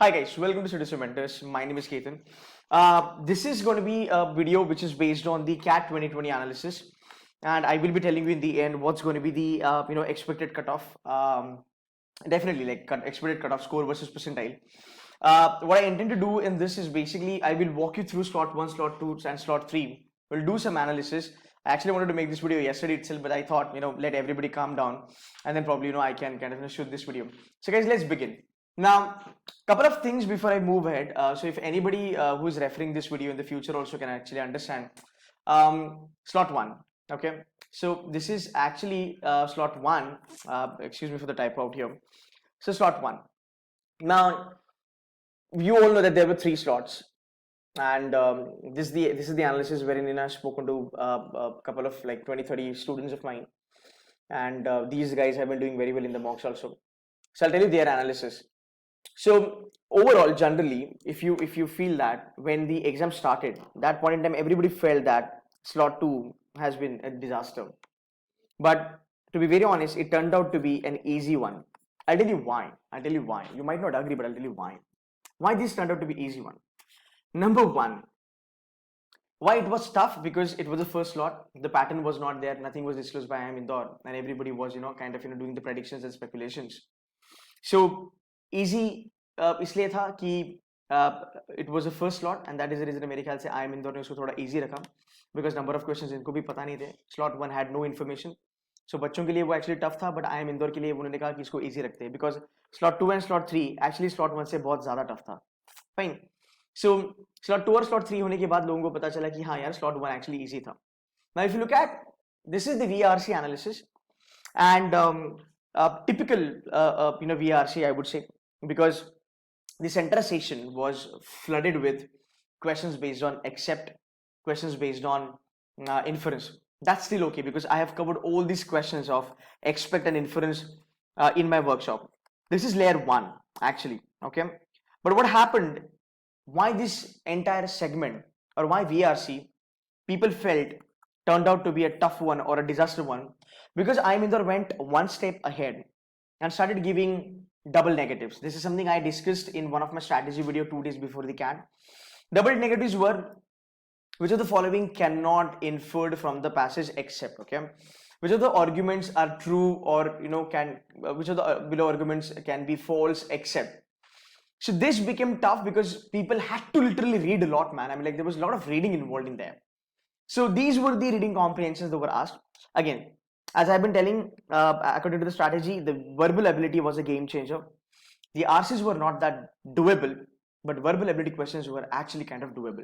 Hi guys, welcome to Studio Mentors. My name is Ketan. This is going to be a video which is based on the CAT 2020 analysis, and I will be telling you in the end what's going to be the expected cutoff. Definitely like expected cutoff score versus percentile. What I intend to do in this is basically I will walk you through slot 1, slot 2, and slot 3. We'll do some analysis. I actually wanted to make this video yesterday itself, but I thought let everybody calm down, and then probably I can kind of shoot this video. So guys, let's begin. Now, couple of things before I move ahead. So if anybody who is referring this video in the future also can actually understand. Slot 1, okay. So this is actually slot 1. Excuse me for the typo out here. So slot 1. Now, you all know that there were 3 slots, and this is the analysis wherein I've spoken to a couple of like 20-30 students of mine, and these guys have been doing very well in the mocks also. So I'll tell you their analysis. So overall, generally, if you feel that when the exam started, that point in time, everybody felt that slot 2 has been a disaster. But to be very honest, it turned out to be an easy one. I'll tell you why. You might not agree, but I'll tell you why. Why this turned out to be easy one? Number 1, why it was tough? Because it was the first slot. The pattern was not there. Nothing was disclosed by IIM Indore, and everybody was doing the predictions and speculations. So easy इसलिए था कि it was the first slot, and that is the reason मेरे ख्याल से IIM Indore ने उसको थोड़ा easy रखा, because number of questions इनको भी पता नहीं थे. Slot 1 had no information, so बच्चों के लिए वो actually tough था, but IIM Indore के लिए उन्होंने कहा कि इसको easy रखते हैं, because slot 2 and slot 3 actually slot 1 से बहुत ज़्यादा tough था. Fine. So slot 2 और slot 3 होने के बाद लोगों को पता चला कि हाँ यार slot 1 actually easy था. Now if you look at, this is the VARC analysis, and typical VARC I would say, because the center session was flooded with questions based on accept, questions based on inference. That's still okay, because I have covered all these questions of expect and inference in my workshop. This is layer 1 actually, okay. But what happened, why this entire segment, or why VRC people felt turned out to be a tough one or a disaster one? Because IIM Indore went one step ahead and started giving double negatives. This is something I discussed in one of my strategy video 2 days before the CAT. Double negatives were, which of the following cannot inferred from the passage except, okay, which of the arguments are true, or which of the below arguments can be false except. So this became tough because people had to literally read a lot, man. I mean, like, there was a lot of reading involved in there. So these were the reading comprehensions that were asked. Again, as I've been telling, according to the strategy, the verbal ability was a game changer. The RCs were not that doable, but verbal ability questions were actually kind of doable.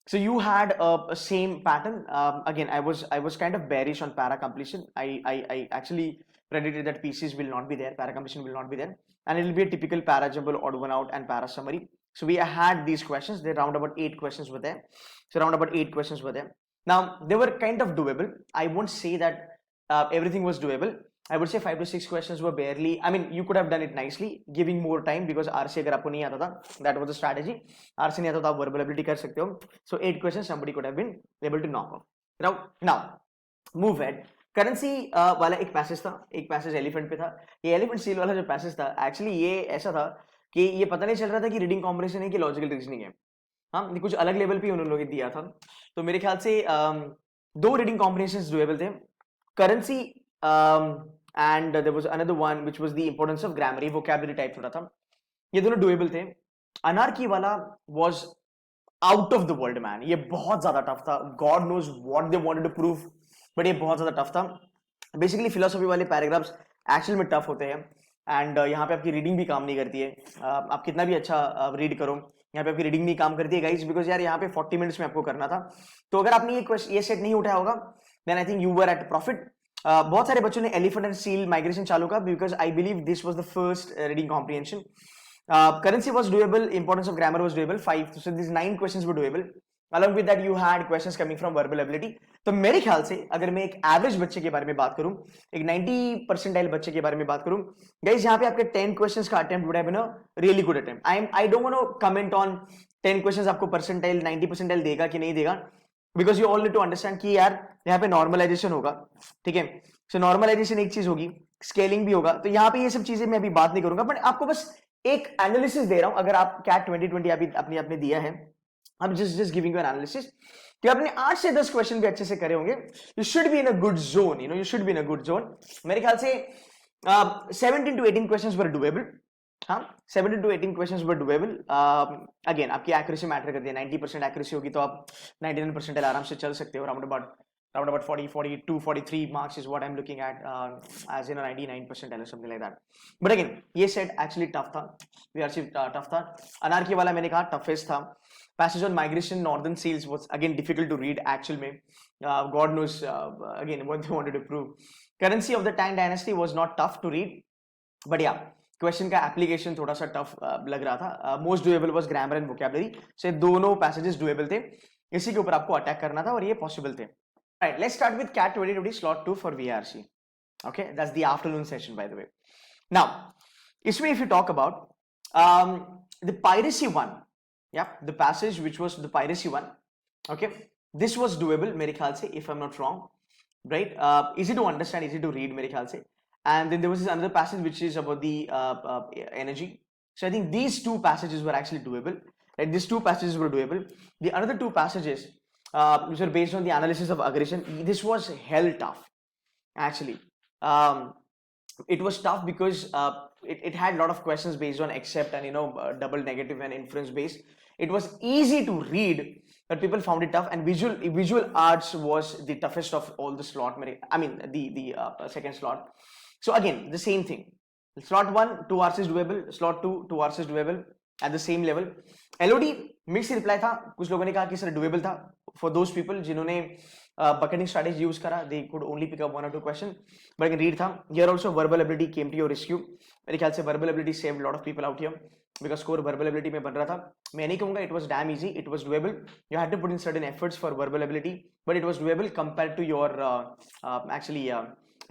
So you had a same pattern. Again, I was kind of bearish on para completion. I actually predicted that PCs will not be there, para completion will not be there, and it will be a typical para jumble, odd one out, and para summary. So we had these questions. They round about 8 questions were there. So round about 8 questions were there. Now they were kind of doable. I won't say that everything was doable. I would say 5 to 6 questions were barely. I mean, you could have done it nicely, giving more time, because RC अगर आपको नहीं आता था, that was the strategy. RC नहीं आता तो आप verbal ability कर सकते हो. So 8 questions somebody could have been able to knock off. Now move ahead. Currency वाला एक passage था, एक passage elephant पे था. ये elephant seal वाला जो passage था, actually ये ऐसा था कि ये पता नहीं चल रहा था कि reading comprehension है कि logical reasoning है. हाँ, कुछ अलग लेवल पे उन्होंने लोग दिया था. तो मेरे ख्याल से 2 reading comprehensions doable थे. Currency and there was another one which was the importance of grammar, vocabulary type थोड़ा था. ये दोनों doable थे. Anarchy वाला was out of the world, man. ये बहुत ज़्यादा tough था. God knows what they wanted to prove, but ये बहुत ज़्यादा tough था. Basically philosophy वाले paragraphs actually में tough होते हैं, and यहाँ पे आपकी reading भी काम नहीं करती है. आप कितना भी अच्छा read करो, यहाँ पे आपकी reading नहीं काम करती है guys, because यार यहाँ पे 40 minutes में आपको करना था. तो अगर आपने ये set नहीं उठाया होगा, then I think you were at profit. बहुत सारे बच्चों ने elephant and seal migration चालू का, because I believe this was the first reading comprehension. Currency was doable, importance of grammar was doable, 5. So these 9 questions were doable. Along with that you had questions coming from verbal ability. तो मेरे ख्याल से अगर मैं एक average बच्चे के बारे में बात करूं, एक 90 परसेंटाइल बच्चे के बारे में बात करूं, गाइस यहाँ पे आपके 10 क्वेश्चंस का attempt would have been a really good attempt. I don't want to comment on 10 questions आपको परसेंटाइल 90 परसेंटाइल देगा कि नहीं देगा, because you all need to understand कि यार यहाँ पे नॉर्मलाइजेशन होगा, ठीक है. सो नॉर्मलाइजेशन एक चीज होगी, स्केलिंग भी होगा, तो यहाँ पे ये सब चीजें मैं अभी बात नहीं करूंगा, बट आपको बस एक एनालिसिस दे रहा हूं, अगर आप कैट 2020 अभी अपने आपने दिया है, I'm just giving you an analysis कि आपने 8 से 10 क्वेश्चन भी अच्छे से करे होंगे, you should be in a good zone, you should be in a good zone. मेरे ख्याल से 17 to 18 questions were doable. हाँ, 17 to 18 questions were doable. Again, आपकी accuracy मैटर करती है, 90% accuracy होगी तो आप 99% आराम से चल सकते हो. Round about 40, 42, 43 marks is what I'm looking at, as in a 99% or something like that. But again, ये set actually tough था, VRC tough था. अनारकी वाला मैंने कहा toughest था. Passage on migration, northern sales was again difficult to read actual में. God knows again what they wanted to prove. Currency of the Tang dynasty was not tough to read, but yeah, question का application थोड़ा सा tough लग रहा था. Most doable was grammar and vocabulary, से दोनों passages doable थे, इसी के ऊपर आपको अटैक करना था और ये पॉसिबल थे. Right, let's start with CAT 2020 slot 2 for VRC. Okay, that's the afternoon session by the way. Now इसमें if you talk about the piracy one, yeah, the passage which was the piracy one, okay, this was doable मेरे ख्याल से, if I'm not wrong, right? Easy to understand, easy to read मेरे ख्याल से. And then there was this another passage which is about the energy. So I think these two passages were actually doable. Right? These two passages were doable. The another two passages which were based on the analysis of aggression, this was hell tough actually. It was tough because it had a lot of questions based on accept and double negative and inference based. It was easy to read, but people found it tough. And visual arts was the toughest of all the slot. I mean the second slot. So again, the same thing. Slot 1, 2 hours is doable. Slot 2, 2 hours is doable at the same level. LOD mixed reply था. कुछ लोगों ने कहा कि sir doable था. For those people जिन्होंने bucketing strategy use करा, they could only pick up 1 or 2 questions. But again, read था. Here also verbal ability came to your rescue. मेरे ख्याल से verbal ability saved a lot of people out here because score verbal ability में बन रहा था. मैं नहीं कहूँगा it was damn easy. It was doable. You had to put in certain efforts for verbal ability, but it was doable compared to your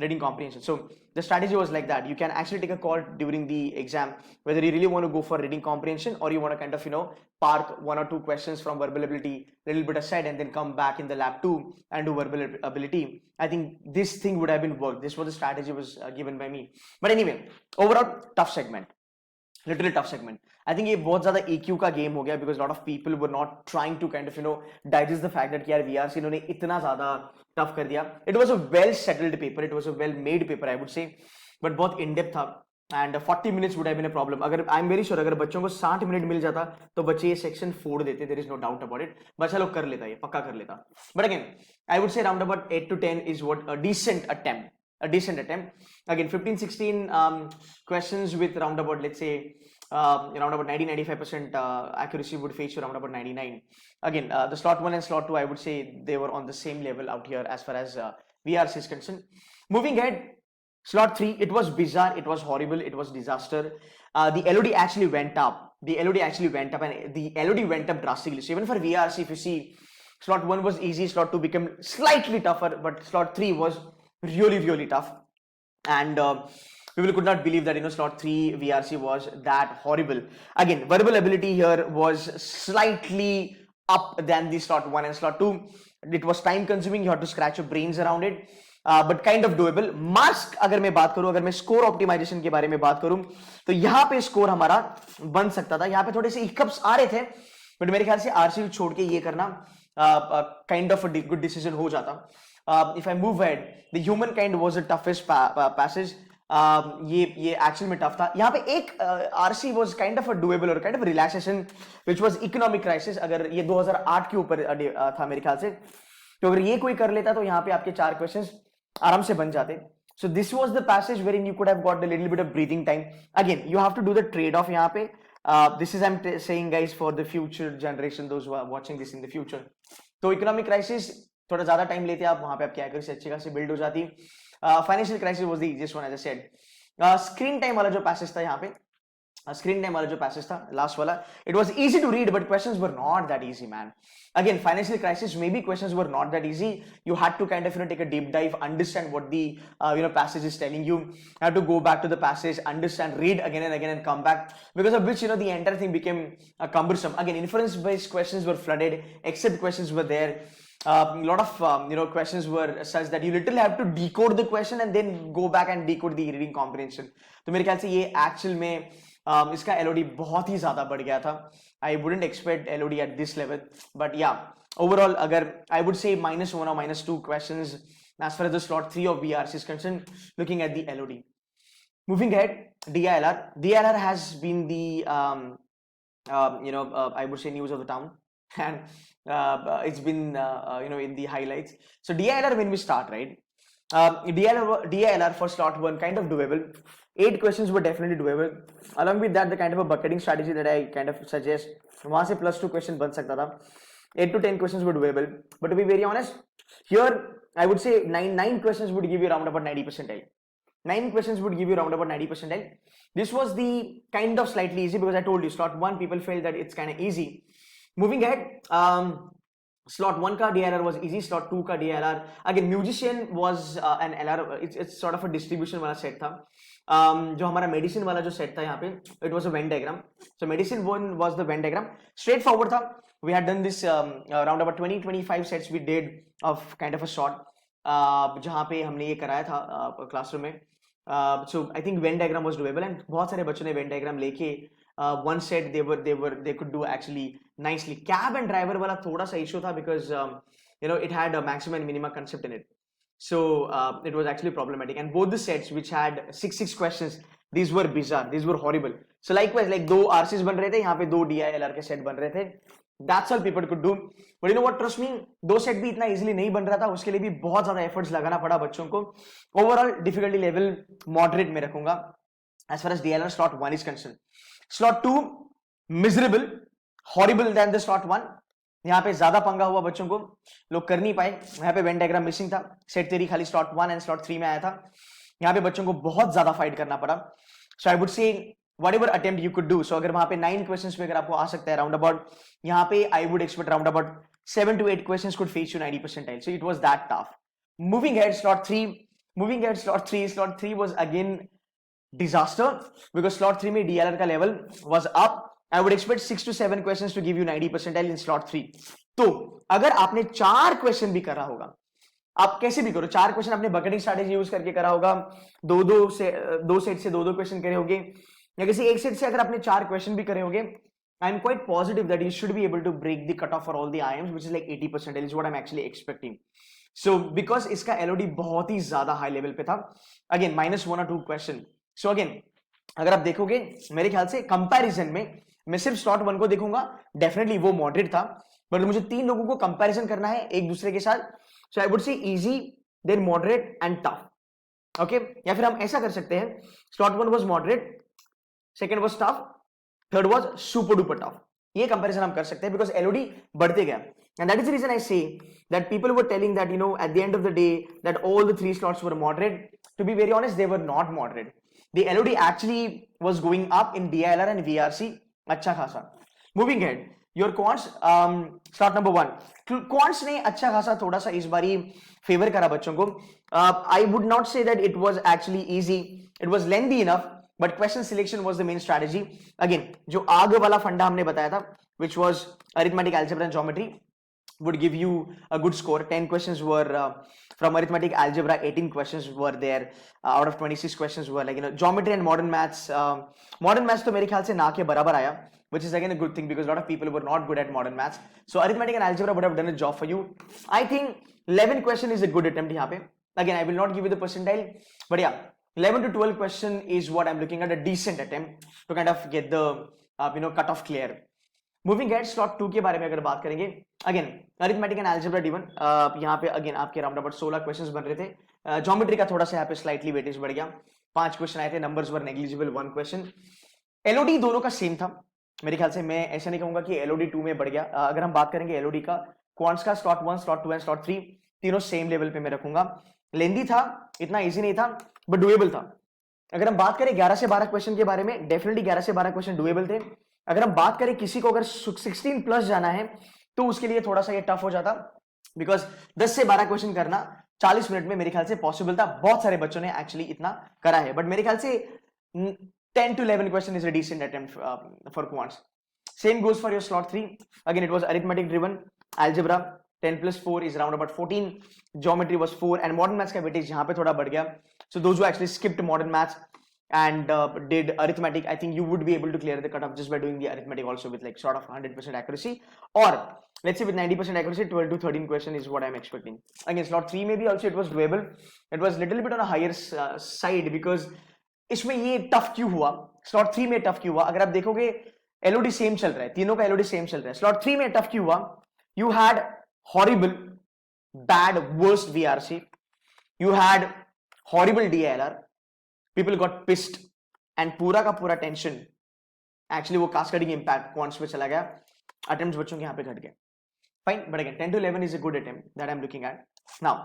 reading comprehension. So the strategy was like that. You can actually take a call during the exam whether you really want to go for reading comprehension or you want to kind of park 1 or 2 questions from verbal ability a little bit aside and then come back in the lab 2 and do verbal ability. I think this thing would have been worked. This was the strategy was given by me. But anyway, overall tough segment. Literally tough segment. I think ये बहुत ज़्यादा EQ का game हो गया because a lot of people were not trying to kind of digest the fact that यार VRC इन्होंने इतना ज़्यादा tough कर दिया. It was a well settled paper. It was a well made paper I would say, but बहुत in depth था. And 40 minutes would have been a problem. अगर I'm very sure अगर बच्चों को 60 मिनट मिल जाता तो बच्चे ये सेक्शन फोड़ देते. There is no doubt about it. बच्चा लोग कर लेता, ये पक्का कर लेता. But again, I would say round about 8 to 10 is what a decent attempt. A decent attempt. Again, 15-16 questions with round about, let's say, around about 90-95% accuracy would fetch you around about 99. Again, the slot 1 and slot 2, I would say they were on the same level out here as far as VRC is concerned. Moving ahead, slot 3, it was bizarre, it was horrible, it was disaster. The LOD actually went up. The LOD actually went up and the LOD went up drastically. So even for VRC, if you see, slot 1 was easy, slot 2 became slightly tougher, but slot 3 was really tough. And people could not believe that slot 3 VRC was that horrible. Again, verbal ability here was slightly up than the slot 1 and slot 2. It was time consuming, you had to scratch your brains around it, but kind of doable. Mask अगर मैं बात करूं, अगर मैं score optimisation के बारे में बात करूं तो यहाँ पे स्कोर हमारा बन सकता था. यहाँ पे थोड़े से हिकअप्स आ रहे थे, बट मेरे ख्याल से आरसी छोड़ के ये करना kind of a good decision हो जाता. If I move ahead, the humankind was the toughest passage. ये एक्चुअल में टफ था. यहाँ पे एक RC was kind of a doable और kind of a relaxation which was economic crisis. अगर ये 2008 के ऊपर था मेरे ख्याल से, तो अगर ये कोई कर लेता तो यहाँ पे आपके 4 questions आराम से बन जाते. So this was the passage wherein you could have got a little bit of breathing time. Again, you have to do the trade-off यहाँ पे. This is I'm saying guys for the future generation, those who are watching this in the future. तो economic crisis थोड़ा ज्यादा time लेते आप, वहां पे आपकी एक्यूरेसी अच्छी खासी बिल्ड हो जाती. Financial crisis was the easiest one as I said. Screen time वाला जो पैसेज था यहाँ पे, स्क्रीन टाइम वाला जो पैसेज था लास्ट वाला, it was easy to read but questions were not that easy man. Again, financial crisis, maybe questions were not that easy. You had to kind of take a deep dive, understand what the passage is telling you. You had to go back to the passage, understand, read again and again, and come back. Because of which the entire thing became cumbersome. Again, inference-based questions were flooded. Except questions were there. A lot of questions were such that you literally have to decode the question and then go back and decode the reading comprehension. तो मेरे ख्याल से ये actual में इसका LOD बहुत ही ज्यादा बढ़ गया था. I wouldn't expect LOD at this level, but yeah, overall अगर I would say -1 or -2 questions as far as the slot 3 of VARC is concerned, looking at the LOD. Moving ahead, DILR. DILR has been the I would say news of the town, and it's been in the highlights. So DILR, when we start, right? DILR for slot 1 kind of doable. 8 questions were definitely doable. Along with that, the kind of a bucketing strategy that I kind of suggest, वहाँ से +2 question बन सकता था. 8 to 10 questions were doable. But to be very honest, here I would say 9 questions would give you around about 90 percentile. 9 questions would give you around about 90 percentile. This was the kind of slightly easy because I told you slot 1 people felt that it's kind of easy. Moving ahead, slot 1 ka DLR was easy, slot 2 ka DLR. Again, musician was an LR, it's sort of a distribution wala set tha. जो हमारा medicine वाला जो set था यहाँ पे, it was a Venn diagram. So medicine 1 was the Venn diagram. Straightforward था. We had done this around about 20-25 sets we did of kind of a short. जहाँ पे हमने ये कराया था क्लासरूम में. So I think Venn diagram was doable and बहुत सारे बच्चों ने Venn diagram लेके one set they could do actually nicely. Cab and driver वाला थोड़ा सा issue था because it had a maximum and minimum concept in it. So it was actually problematic, and both the sets which had 6 questions, these were bizarre, these were horrible. So likewise, like 2 RCs बन रहे थे, यहाँ पे 2 DILR के set बन रहे थे. That's all people could do. But you know what, trust me, 2 set भी इतना easily नहीं बन रहा था, उसके लिए भी बहुत ज़्यादा efforts लगाना पड़ा बच्चों को. Overall difficulty level moderate में रखूँगा as far as DILR slot 1 is concerned. Slot 2 miserable, horrible than the slot 1. यहाँ पे ज्यादा पंगा हुआ बच्चों को, लोग कर नहीं पाए. यहाँ पे वेन डायग्राम मिसिंग था. सेट थ्योरी खाली स्लॉट 1 एंड स्लॉट 3 में आया था. यहाँ पे बच्चों को बहुत ज्यादा फाइट करना पड़ा. So I would say whatever attempt you could do. So अगर वहां पे 9 questions पे अगर आपको आ सकता है राउंड अबाउट, यहाँ पे I would expect round about 7 to 8 questions could fetch you 90 percentile. So it was that tough. Moving ahead, slot 3. Slot 3 was again disaster because slot 3 में DLR का level was up. I would expect 6 to 7 questions to give you 90 percentile in slot 3. तो अगर आपने 4 question भी करा होगा, आप कैसे भी करो, 4 क्वेश्चन आपने बकेटिंग स्ट्रैटेजी यूज करके करा होगा, दो सेट से 2 क्वेश्चन करे होंगे, या किसी एक सेट से अगर आपने 4 क्वेश्चन भी करे होंगे, I am quite positive that you should be able to break the cutoff for all the IMs, which is like 80 percentile is what I'm actually expecting. So because इसका LOD बहुत ही ज्यादा high level पे था, again -1 or 2 question. So again अगर आप देखोगे मेरे ख्याल से कंपैरिजन में मैं सिर्फ स्लॉट 1 को देखूंगा, डेफिनेटली वो मॉडरेट था, बट मुझे 3 लोगों को कंपैरिजन करना है एक दूसरे के साथ. So I would say easy, then moderate and tough. Okay, या फिर हम ऐसा कर सकते हैं, slot 1 was moderate, second was tough, third was super duper tough. ये कंपैरिजन हम कर सकते हैं बिकॉज एलओडी बढ़ते गया. And that is the reason I say that people were telling that at the end of the day that all the 3 slots were moderate. To be very honest, they were not moderate. The Elodie actually was going up in DILR and VRC अच्छा खासा. Moving head, your quants slot number 1. Quants ने अच्छा खासा थोड़ा सा इस बारी favour करा बच्चों को. I would not say that it was actually easy, it was lengthy enough, but question selection was the main strategy. Again जो आगे वाला फंडा हमने बताया था, which was arithmetic, algebra and geometry, would give you a good score. 10 questions were from arithmetic, algebra. 18 questions were there out of 26 questions were like geometry and modern maths. Modern maths तो मेरे ख्याल से ना के बराबर आया, which is again a good thing because a lot of people were not good at modern maths. So arithmetic and algebra would have done a job for you. I think 11 question is a good attempt यहाँ पे. Again, I will not give you the percentile, but yeah, 11 to 12 question is what I'm looking at, a decent attempt to kind of get the cut off clear. Moving at slot 2 के बारे में अगर बात करेंगे, again arithmetic and algebra D1, यहाँ पे again आपके round about 16 questions बन रहे थे. ज्योमेट्री का थोड़ा सा यहाँ पे स्लाइटली वेटेज बढ़ गया, 5 क्वेश्चन आए थे, numbers were negligible 1 question. Elodie दोनों का सेम था मेरे ख्याल से, मैं ऐसा नहीं कहूंगा कि एलओडी 2 में बढ़ गया. अगर हम बात करेंगे एलओडी का, क्वांट्स का स्लॉट 1, स्लॉट 2 एंड स्लॉट 3 तीनों सेम लेवल पे मैं रखूंगा. लेंदी था, इतना ईजी नहीं था, बट डुएबल था. अगर हम बात करें 11 से 12 क्वेश्चन के बारे में, डेफिनेटली 11 से 12 क्वेश्चन डुएबल थे. अगर हम बात करें किसी को अगर 16 प्लस जाना है तो उसके लिए थोड़ा सा ये टफ हो जाता, बिकॉज 10 से 12 क्वेश्चन करना 40 मिनट में मेरे ख्याल से पॉसिबल था. बहुत सारे बच्चों ने एक्चुअली इतना करा है, बट मेरे ख्याल से 10 to 11 question is a decent attempt for quants. Same goes for your slot 3. Again it was arithmetic driven, algebra 10 plus 4 is around about 14, geometry was 4 and modern maths का वेटेज यहाँ पे थोड़ा बढ़ गया. So those who actually skipped modern maths, and did arithmetic, I think you would be able to clear the cutoff just by doing the arithmetic also with like sort of 100% accuracy, or let's say with 90% accuracy. 12 to 13 question is what I'm expecting. Again, slot 3 maybe also it was doable. It was little bit on a higher side because इसमें ये tough क्यों हुआ, slot 3 में tough क्यों हुआ, अगर आप देखोगे एलओडी सेम चल रहा है, तीनों का एलओडी सेम चल रहा है. स्लॉट 3 में टफ क्यों हुआ, you had horrible bad worst VRC, you had horrible DLR, people got pissed and पूरा का पूरा टेंशन एक्चुअली वो कास्केडिंग इंपैक्ट क्वांट्स पे चला गया, अटेम्प्ट्स बच्चों के यहाँ पे घट गए. Fine, but again 10 to 11 is a good attempt that I'm looking at. Now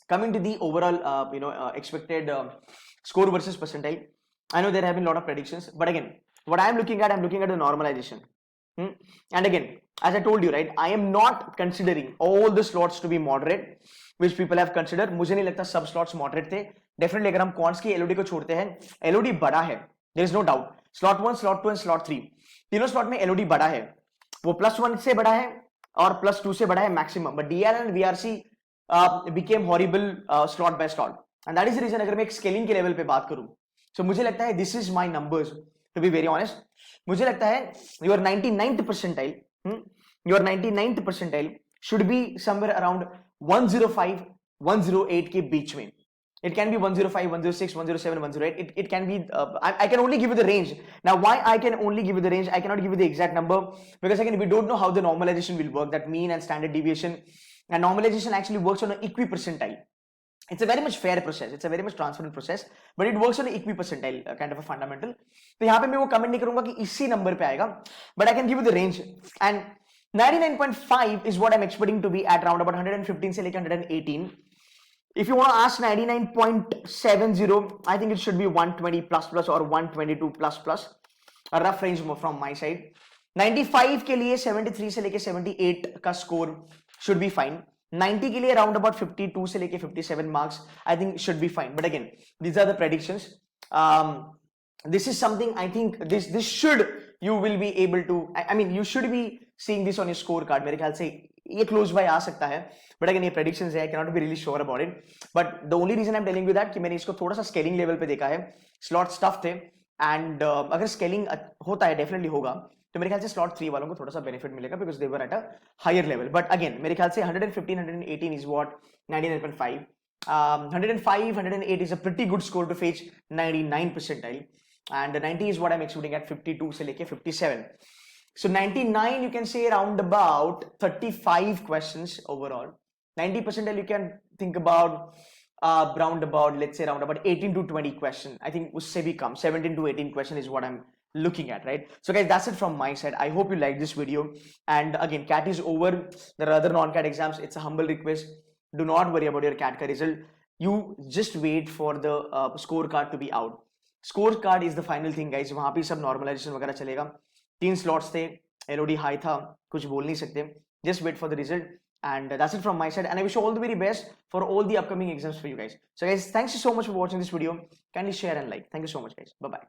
coming to the overall expected score versus percentile, I know there have been a lot of predictions, but again what I'm looking at the normalization. And again, as I told you, right, I am not considering all the slots to be moderate which people have considered. मुझे नहीं लगता सब slots moderate थे. Definitely अगर हम quants की LOD को छोड़ते हैं, LOD बड़ा है, there is no doubt. Slot 1, slot 2 and slot 3 तीनों slot में LOD बड़ा है, वो +1 से बड़ा है और +2 से बड़ा है maximum. But DL and VRC became horrible slot by slot, and that is the reason अगर मैं एक scaling के level पे बात करूँ, so मुझे लगता है this is my numbers, to be very honest. मुझे लगता है your 99th percentile, your 99th percentile should be somewhere around 105 108 के बीच में. It can be 105 106 107 108. It can be I can only give you the range. Now why I can only give you the range, I cannot give you the exact number because again we don't know how the normalization will work, that mean and standard deviation, and normalization actually works on an equipercentile. It's a very much fair process, it's a very much transparent process, but it works on an equipercentile kind of a fundamental. तो यहाँ पे मैं वो comment नहीं करूंगा कि इसी number पे आएगा, but I can give you the range, and 99.5 is what I'm expecting to be at around about 115 से लेकर 118. If you want to ask 99.70, I think it should be 120 plus plus or 122 plus plus, a rough range from my side. 95 के लिए 73 से लेकर 78 का score should be fine. 90 के लिए around about 52 से लेके 57 marks I think should be fine. But again, these are the predictions. This is something I think this should you will be able to, I mean you should be seeing this on your scorecard. मेरे ख्याल से ये close by आ सकता है, but again ये predictions है, I cannot be really sure about it. But the only reason I'm telling you that कि मैंने इसको थोड़ा सा scaling level पे देखा है, slots tough थे, and अगर scaling होता है definitely होगा, तो मेरे ख्याल से slot 3 वालों को थोड़ा सा benefit मिलेगा because they were at a higher level. But again मेरे ख्याल से 115 118 is what 99.5. 105 108 is a pretty good score to fetch 99 percentile, and 90 is what I'm expecting at 52 से लेके 57. So 99 you can say around about 35 questions overall. 90 percentile you can think about round about, let's say around about 18 to 20 question. I think usse bhi kam 17 to 18 question is what I'm looking at, right? So guys, that's it from my side. I hope you like this video, and again CAT is over. There are other non-CAT exams. It's a humble request, do not worry about your CAT ka result. You just wait for the scorecard to be out. Scorecard is the final thing guys. वहाँ पे सब normalization वगैरह चलेगा. 3 slots थे, LOD high था, कुछ बोल नहीं सकते. Just wait for the result, and that's it from my side, and I wish you all the very best for all the upcoming exams for you guys. So guys, thanks so much for watching this video. Kindly share and like. Thank you so much guys. Bye bye.